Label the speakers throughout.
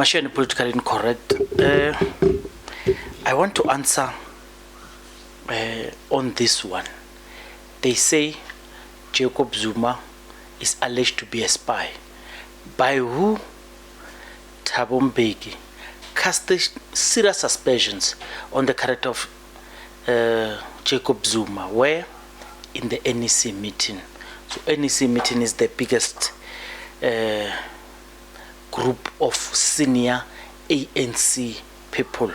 Speaker 1: Mashane politically incorrect. I want to answer on this one. They say Jacob Zuma is alleged to be a spy. By who? Thabo Mbeki casted serious suspicions on the character of Jacob Zuma. Where? In the NEC meeting. So NEC meeting is the biggest group of senior ANC people,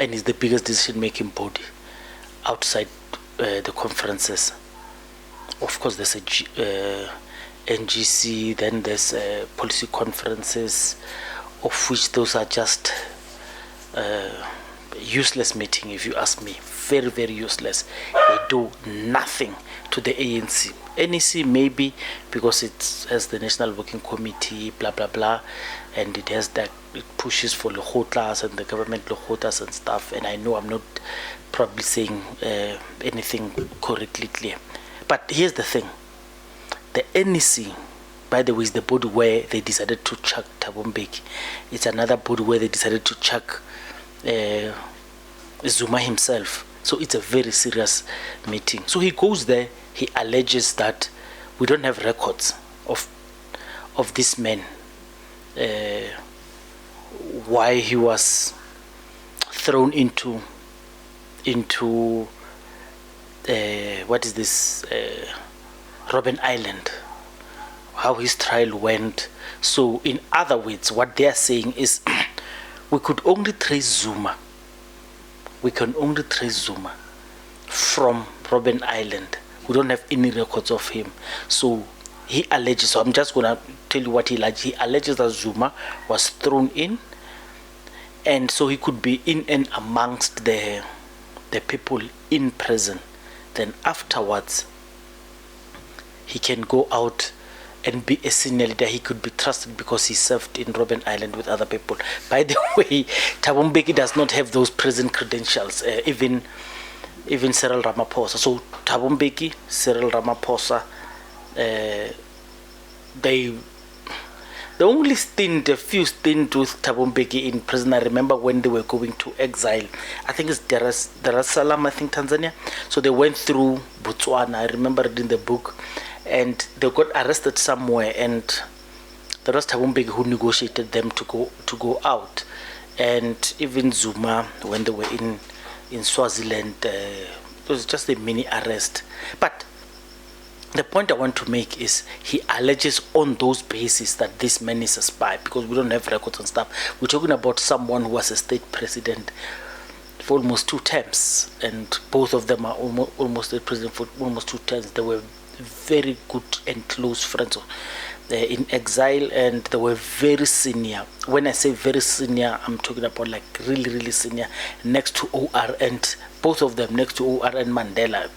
Speaker 1: and is the biggest decision-making body outside the conferences. Of course, there's a NGC, then there's policy conferences, of which those are just useless meeting, if you ask me. Very, very useless. They do nothing to the ANC. NEC maybe because it has the National Working Committee, blah blah blah, and it has that, it pushes for Lekgotlas and the government Lekgotlas and stuff. And I know I'm not probably saying anything correctly clear, but here's the thing: the NEC, by the way, is the body where they decided to chuck Thabo Mbeki. It's another body where they decided to chuck Zuma himself. So it's a very serious meeting. So he goes there, he alleges that we don't have records of this man, why he was thrown into what is this, Robben Island, how his trial went. So in other words, what they are saying is we could only trace Zuma. We can only trace Zuma from Robben Island. We don't have any records of him. So he alleges, so I'm just going to tell you what he alleges. He alleges that Zuma was thrown in, and so he could be in and amongst the people in prison. Then afterwards, he can go out and be a senior leader. He could be trusted because he served in Robben Island with other people. By the way, Thabo Mbeki does not have those prison credentials, even Cyril Ramaphosa. So Thabo Mbeki, Cyril Ramaphosa, the only stint, a few stint with Thabo Mbeki in prison, I remember when they were going to exile, I think it's Dar es Salaam, I think Tanzania. So they went through Botswana, I remember reading the book, and they got arrested somewhere, and the rest Thabo Mbeki who negotiated them to go out. And even Zuma, when they were in Swaziland, it was just a mini arrest. But the point I want to make is he alleges on those bases that this man is a spy, because we don't have records and stuff. We're talking about someone who was a state president for almost 2 terms, and both of them are almost state president for almost 2 terms. They were very good and close friends in exile, and they were very senior. When I say very senior, I'm talking about like really, really senior, next to OR, and both of them next to OR and Mandela,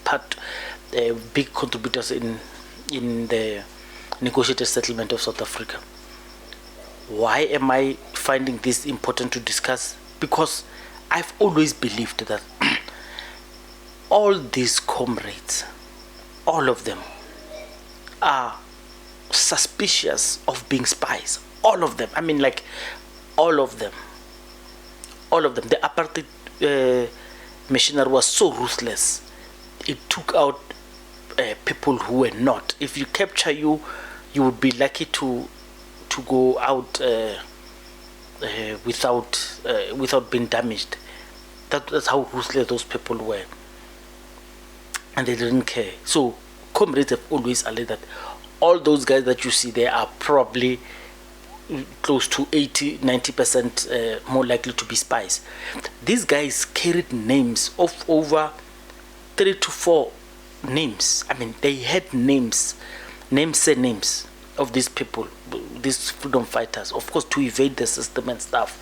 Speaker 1: big contributors in the negotiated settlement of South Africa. Why am I finding this important to discuss? Because I've always believed that all these comrades, all of them, are suspicious of being spies. All of them. I mean, like, all of them. All of them. The apartheid machinery was so ruthless. It took out people who were not. If you capture you would be lucky to go out without being damaged. That's how ruthless those people were. And they didn't care. So comrades have always alleged that all those guys that you see there are probably close to 80-90% more likely to be spies. These guys carried names of over 3 to 4 names. I mean, they had names of these people, these freedom fighters, of course, to evade the system and stuff.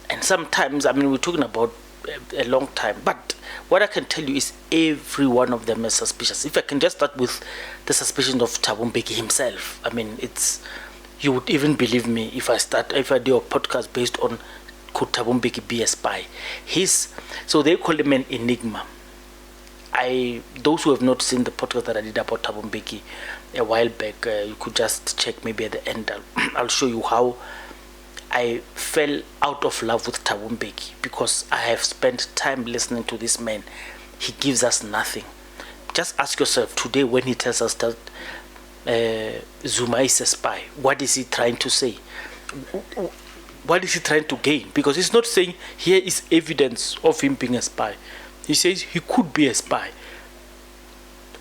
Speaker 1: And sometimes, I mean, we're talking about a long time, but what I can tell you is every one of them is suspicious. If I can just start with the suspicion of Thabo Mbeki himself, I mean, you would even believe me if I do a podcast based on could Thabo Mbeki be a spy. So they call him an enigma. those who have not seen the podcast that I did about Thabo Mbeki a while back, you could just check maybe at the end. I'll show you how I fell out of love with Thabo Mbeki, because I have spent time listening to this man. He gives us nothing. Just ask yourself today, when he tells us that Zuma is a spy, what is he trying to say? What is he trying to gain? Because he's not saying here is evidence of him being a spy. He says he could be a spy.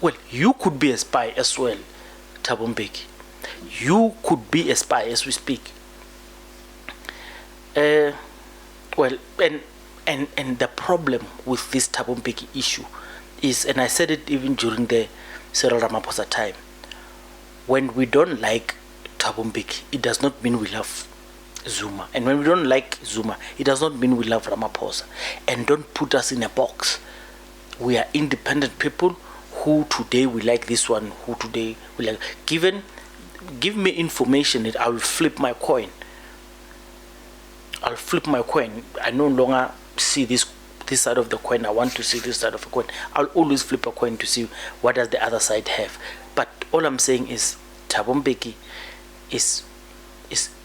Speaker 1: Well, you could be a spy as well, Thabo Mbeki. You could be a spy as we speak. Well, and the problem with this Thabo Mbeki issue is, and I said it even during the Cyril Ramaphosa time, when we don't like Thabo Mbeki, it does not mean we love Zuma. And when we don't like Zuma, it does not mean we love Ramaphosa. And don't put us in a box. We are independent people who today we like this one, who today we like. Give me information that I will flip my coin. I'll flip my coin. I no longer see this side of the coin. I want to see this side of the coin. I'll always flip a coin to see what does the other side have. But all I'm saying is Thabo Mbeki is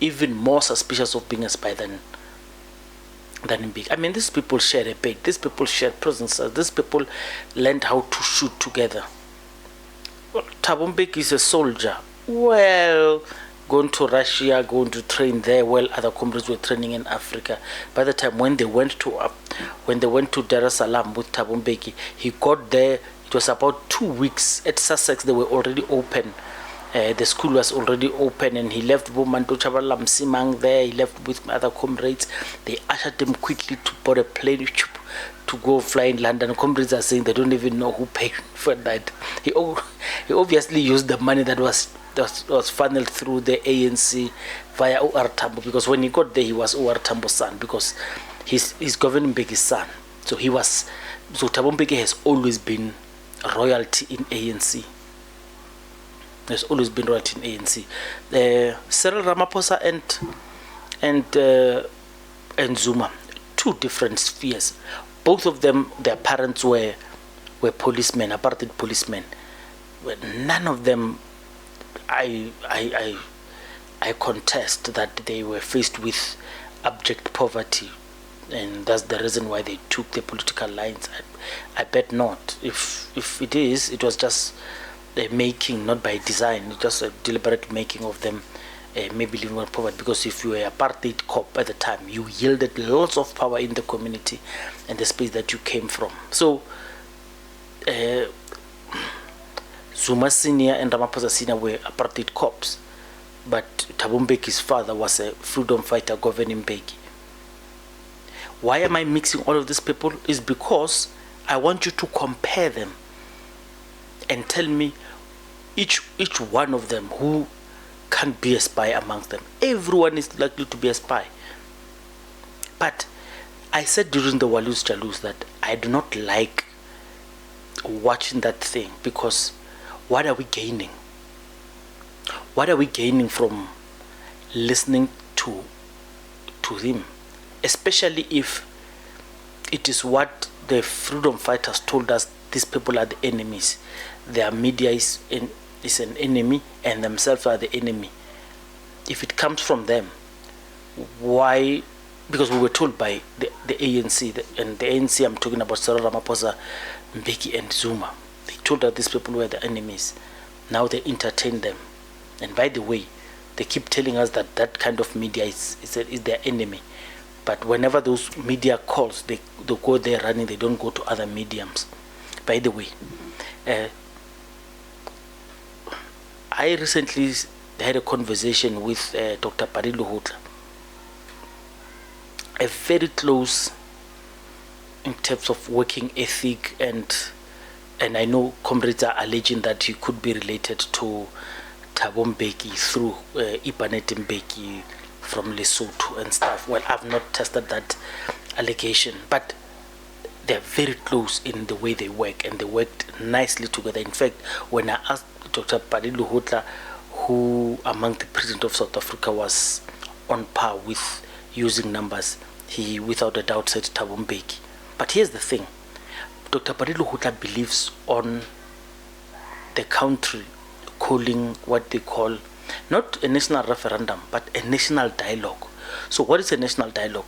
Speaker 1: even more suspicious of being a spy than Mbeki. I mean, these people share a bed. These people share prisons. These people learned how to shoot together. Well, Thabo Mbeki is a soldier. Well, going to Russia, going to train there while other comrades were training in Africa. By the time when they went to Dar es Salaam with Thabo Mbeki, he got there. It was about 2 weeks. At Sussex, they were already open. The school was already open, and he left Bomanto Chabala Msimang there. He left with other comrades. They ushered him quickly to board a plane to go fly in London. Comrades are saying they don't even know who paid for that. He obviously used the money that was funneled through the ANC via O.R. Tambo, because when he got there, he was O.R. Tambo's son, because he's Governor Mbeki's son. So Thabo Mbeki has always been royalty in ANC. There's always been royalty in ANC. Cyril Ramaphosa and Zuma, two different spheres. Both of them, their parents were policemen, apartheid policemen. None of them, I contest that they were faced with abject poverty, and that's the reason why they took the political lines. I bet not. If it is, it was just a making, not by design. It's just a deliberate making of them maybe living in poverty. Because if you were apartheid cop at the time, you yielded lots of power in the community and the space that you came from. So Zuma Senior and Ramaphosa Senior were apartheid cops, but Thabo Mbeki's father was a freedom fighter, Governor Mbeki. Why am I mixing all of these people? Is because I want you to compare them and tell me each one of them who can be a spy amongst them. Everyone is likely to be a spy. But I said during the Walus Jalus that I do not like watching that thing, because what are we gaining? What are we gaining from listening to him? Especially if it is what the freedom fighters told us, these people are the enemies. Their media is an enemy, and themselves are the enemy. If it comes from them, why? Because we were told by the ANC, and the ANC, I'm talking about Cyril Ramaphosa, Mbeki and Zuma. They told us these people were the enemies. Now they entertain them. And by the way, they keep telling us that that kind of media is their enemy. But whenever those media calls, they go there running. They don't go to other mediums. By the way, I recently had a conversation with Dr. Parilu Hotla, a very close in terms of working ethic, and I know comrades are alleging that he could be related to Thabo Mbeki through Ipanet Mbeki from Lesotho and stuff. Well, I've not tested that allegation, but they're very close in the way they work, and they worked nicely together. In fact, when I asked Dr. Parilu Hotla, who among the president of South Africa was on par with using numbers, he without a doubt said Thabo Mbeki. But here's the thing. Dr. Barilo Hutla believes on the country calling what they call not a national referendum, but a national dialogue. So what is a national dialogue?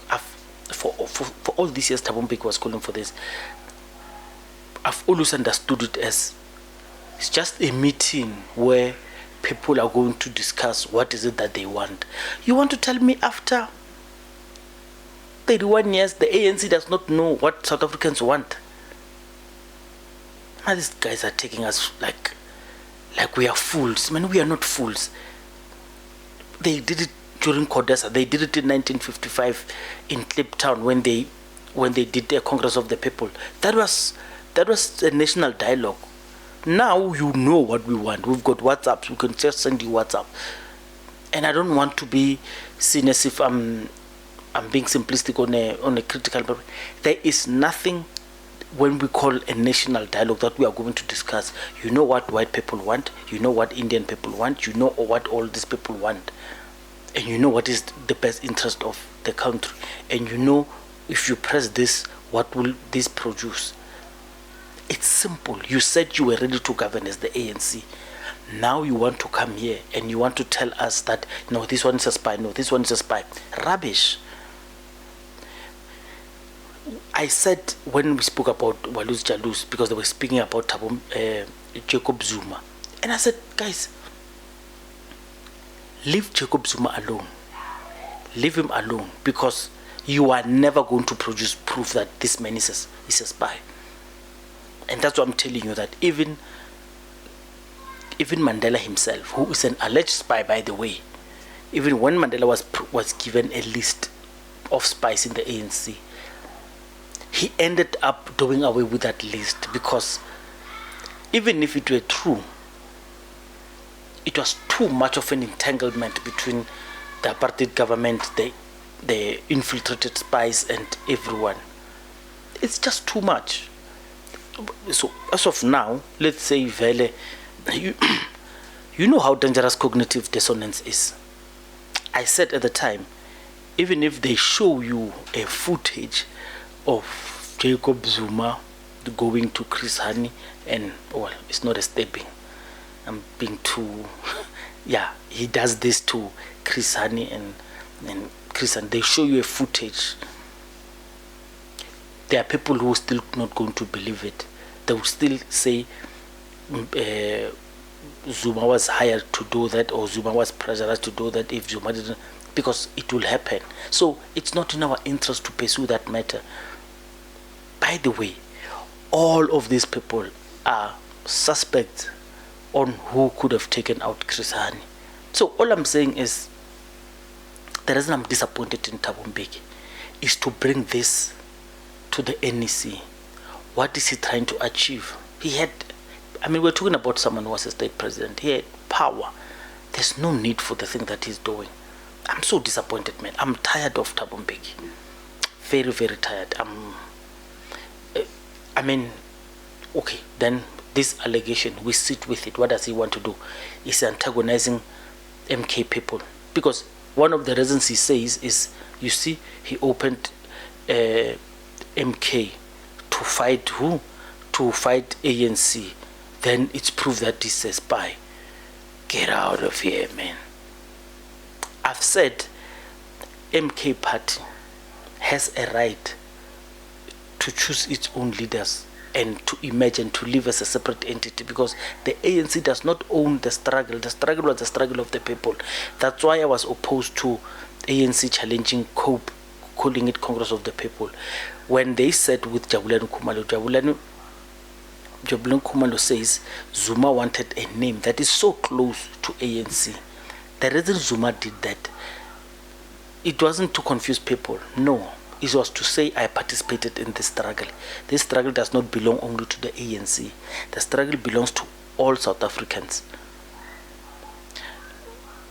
Speaker 1: For all these years, Thabo Mbeki was calling for this. I've always understood it as it's just a meeting where people are going to discuss what is it that they want. You want to tell me after 31 years, the ANC does not know what South Africans want? Now these guys are taking us like we are fools. Man, we are not fools. They did it during Codesa. They did it in 1955 in Kliptown when they did the Congress of the People. That was a national dialogue. Now you know what we want. We've got WhatsApps. We can just send you WhatsApp. And I don't want to be seen as if I'm being simplistic on a critical level. There is nothing when we call a national dialogue that we are going to discuss. You know what white people want. You know what Indian people want. You know what all these people want. And you know what is the best interest of the country. And you know if you press this, what will this produce? It's simple. You said you were ready to govern as the ANC. Now you want to come here and you want to tell us that, no, this one is a spy, no, this one is a spy. Rubbish. I said when we spoke about Walus Jalus, because they were speaking about Jacob Zuma. And I said, guys, leave Jacob Zuma alone. Leave him alone, because you are never going to produce proof that this man is a spy. And that's what I'm telling you, that even Mandela himself, who is an alleged spy, by the way, even when Mandela was given a list of spies in the ANC, he ended up doing away with that list, because even if it were true, it was too much of an entanglement between the apartheid government, the infiltrated spies, and everyone. It's just too much. So as of now, let's say Vele, you know how dangerous cognitive dissonance is. I said at the time, even if they show you a footage of Jacob Zuma going to Chris Hani, and well, it's not a stepping, I'm being too yeah, he does this to Chris Hani and Chris, and they show you a footage, there are people who are still not going to believe it. They will still say Zuma was hired to do that, or Zuma was pressurized to do that if Zuma didn't, because it will happen. So it's not in our interest to pursue that matter. By the way, all of these people are suspects on who could have taken out Chris Hani. So all I'm saying is, the reason I'm disappointed in Thabo Mbeki is to bring this to the NEC. What is he trying to achieve? We're talking about someone who was a state president. He had power. There's no need for the thing that he's doing. I'm so disappointed, man. I'm tired of Thabo Mbeki. Very, very tired. Okay, then this allegation, we sit with it. What does he want to do? He's antagonizing MK people. Because one of the reasons he says is, you see, he opened MK to fight who? To fight ANC. Then it's proof that he's a spy. Get out of here, man. I've said MK party has a right to choose its own leaders and to emerge and to live as a separate entity, because the ANC does not own the struggle. The struggle was the struggle of the people. That's why I was opposed to ANC challenging COPE, calling it Congress of the People. When they said with Jabulani Khumalo, Jabulani Khumalo says Zuma wanted a name that is so close to ANC. The reason Zuma did that, it wasn't to confuse people. No. It was to say, I participated in this struggle. This struggle does not belong only to the ANC. The struggle belongs to all South Africans.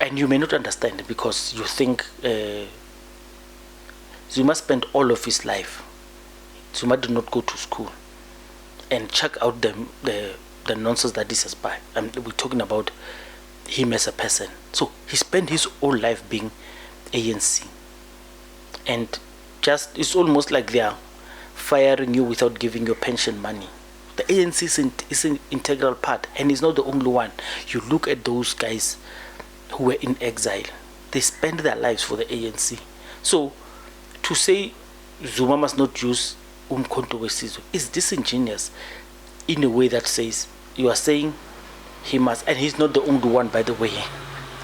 Speaker 1: And you may not understand, because you think Zuma spent all of his life. Zuma did not go to school. And check out the nonsense that this is by. We're talking about him as a person. So he spent his whole life being ANC. And just, it's almost like they are firing you without giving your pension money. The ANC is an integral part, and it's not the only one. You look at those guys who were in exile. They spend their lives for the ANC. So to say Zuma must not use Umkhonto weSizwe is disingenuous in a way that says you are saying he must, and he's not the only one, by the way.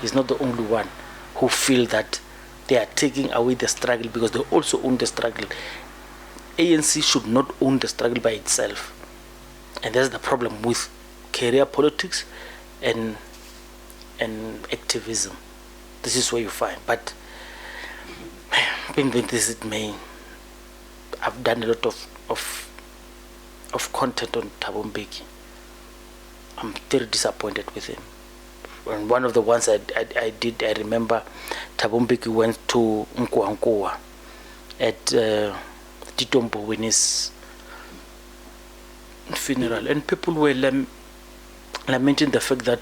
Speaker 1: He's not the only one who feel that they are taking away the struggle because they also own the struggle. ANC should not own the struggle by itself. And that's the problem with career politics and activism. This is where you find. But being this it may, I've done a lot of content on Thabo Mbeki. I'm very disappointed with him. And one of the ones I did, I remember Thabo Mbeki went to Nkuankoa at Tito Mbowini's funeral, and people were lamenting the fact that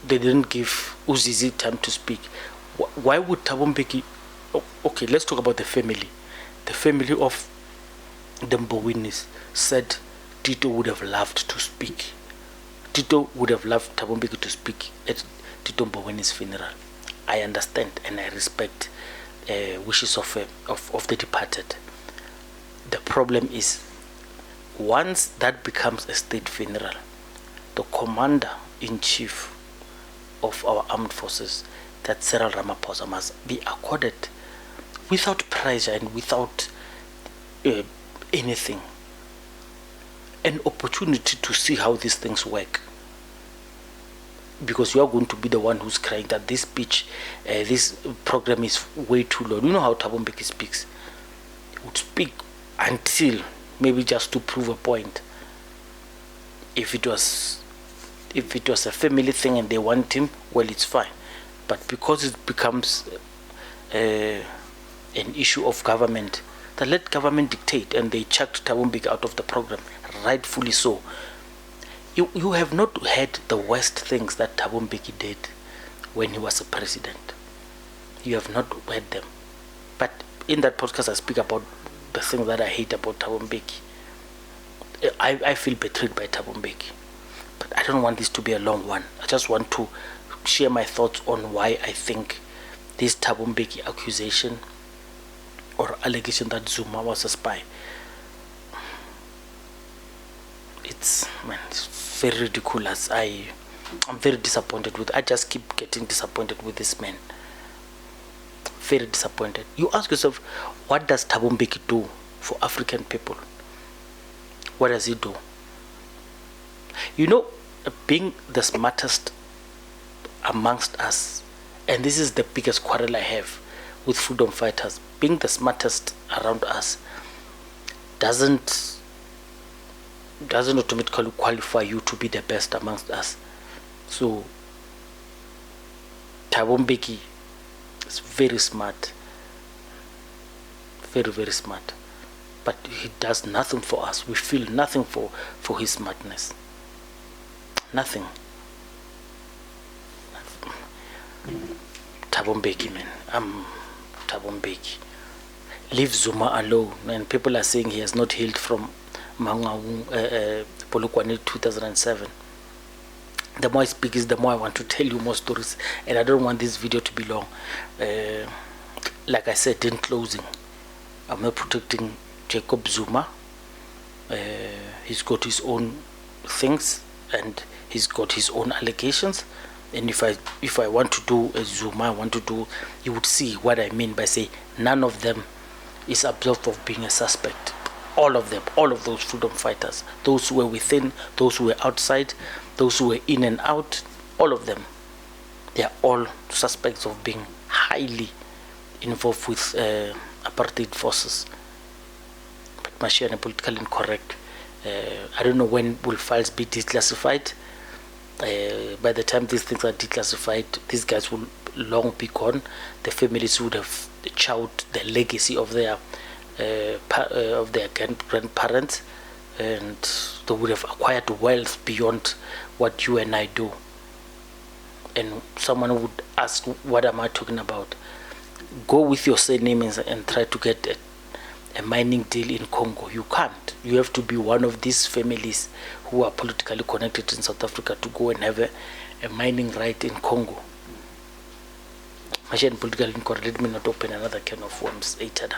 Speaker 1: they didn't give Uzizi time to speak. Why would Thabo Mbeki? Okay, let's talk about the family. The family of the Mbowinis said Tito would have loved to speak. Tito would have loved Thabo Mbeki to speak at Tito Mbowini's funeral. I understand and I respect wishes of the departed. The problem is, once that becomes a state funeral, the commander-in-chief of our armed forces, that Cyril Ramaphosa, must be accorded, without pressure and without anything, an opportunity to see how these things work. Because you are going to be the one who's crying that this speech, this program is way too long. You know how Thabo Mbeki speaks. He would speak until maybe just to prove a point. If it was a family thing and they want him, well, it's fine. But because it becomes an issue of government, they let government dictate, and they chucked Thabo Mbeki out of the program, rightfully so. You have not heard the worst things that Thabo Mbeki did when he was a president. You have not heard them. But in that podcast, I speak about the things that I hate about Thabo Mbeki. I feel betrayed by Thabo Mbeki. But I don't want this to be a long one. I just want to share my thoughts on why I think this Thabo Mbeki accusation or allegation that Zuma was a spy, it's very ridiculous. I'm very disappointed with. I just keep getting disappointed with this man. Very disappointed. You ask yourself, what does Thabo Mbeki do for African people? What does he do? You know, being the smartest amongst us, and this is the biggest quarrel I have with freedom fighters, being the smartest around us doesn't automatically qualify you to be the best amongst us. So Thabo Mbeki is very smart, very, very smart, but he does nothing for us. We feel nothing for his smartness. Nothing. Thabo Mbeki, man. Thabo Mbeki. Leave Zuma alone. And people are saying he has not healed from Polokwane 2007. The more I speak, the more I want to tell you more stories, and I don't want this video to be long. Like I said in closing, I'm not protecting Jacob Zuma. He's got his own things and he's got his own allegations. And if I want to do a Zuma, you would see what I mean by say none of them is absolved of being a suspect. All of them, all of those freedom fighters, those who were within, those who were outside, those who were in and out, all of them, they are all suspects of being highly involved with apartheid forces. But Mashiach and politically incorrect. I don't know when will files be declassified. By the time these things are declassified, these guys will long be gone. The families would have chowed the legacy of their grandparents, and they would have acquired wealth beyond what you and I do. And someone would ask, what am I talking about? Go with your surnames and try to get a mining deal in Congo. You can't. You have to be one of these families who are politically connected in South Africa to go and have a mining right in Congo. Machine politically incorrect, let me not open another can of worms later.